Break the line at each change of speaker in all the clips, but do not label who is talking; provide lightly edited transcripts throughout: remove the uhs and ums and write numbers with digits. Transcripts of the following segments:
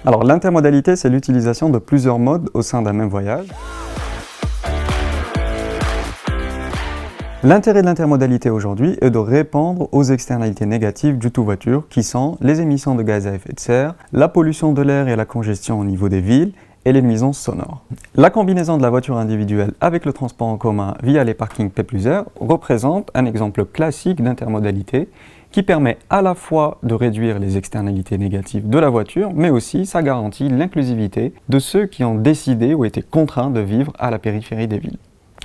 Alors l'intermodalité, c'est l'utilisation de plusieurs modes au sein d'un même voyage. L'intérêt de l'intermodalité aujourd'hui est de répondre aux externalités négatives du tout-voiture qui sont les émissions de gaz à effet de serre, la pollution de l'air et la congestion au niveau des villes et les nuisances sonores. La combinaison de la voiture individuelle avec le transport en commun via les parkings P+R représente un exemple classique d'intermodalité qui permet à la fois de réduire les externalités négatives de la voiture, mais aussi ça garantit l'inclusivité de ceux qui ont décidé ou été contraints de vivre à la périphérie des villes.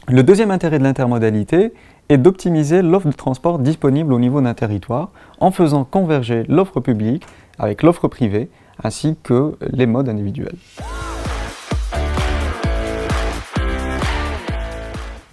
Le deuxième intérêt de l'intermodalité est d'optimiser l'offre de transport disponible au niveau d'un territoire en faisant converger l'offre publique avec l'offre privée ainsi que les modes individuels.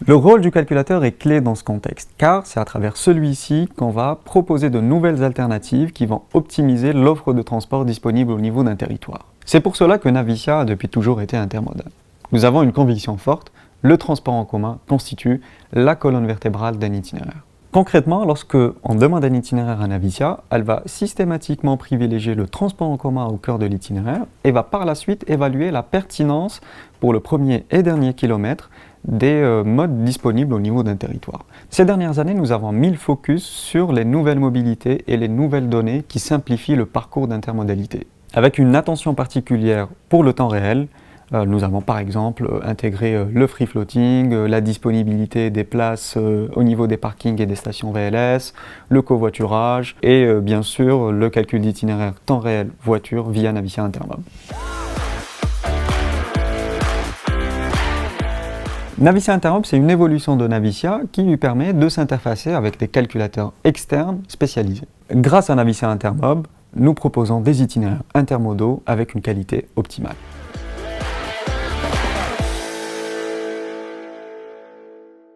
Le rôle du calculateur est clé dans ce contexte car c'est à travers celui-ci qu'on va proposer de nouvelles alternatives qui vont optimiser l'offre de transport disponible au niveau d'un territoire. C'est pour cela que Navitia a depuis toujours été intermodal. Nous avons une conviction forte. Le transport en commun constitue la colonne vertébrale d'un itinéraire. Concrètement, lorsque on demande un itinéraire à Navitia, elle va systématiquement privilégier le transport en commun au cœur de l'itinéraire et va par la suite évaluer la pertinence pour le premier et dernier kilomètre des modes disponibles au niveau d'un territoire. Ces dernières années, nous avons mis le focus sur les nouvelles mobilités et les nouvelles données qui simplifient le parcours d'intermodalité. Avec une attention particulière pour le temps réel, nous avons par exemple intégré le free floating, la disponibilité des places au niveau des parkings et des stations VLS, le covoiturage et bien sûr le calcul d'itinéraire temps réel voiture via Navitia Intermob. Navitia Intermob, c'est une évolution de Navitia qui lui permet de s'interfacer avec des calculateurs externes spécialisés. Grâce à Navitia Intermob, nous proposons des itinéraires intermodaux avec une qualité optimale.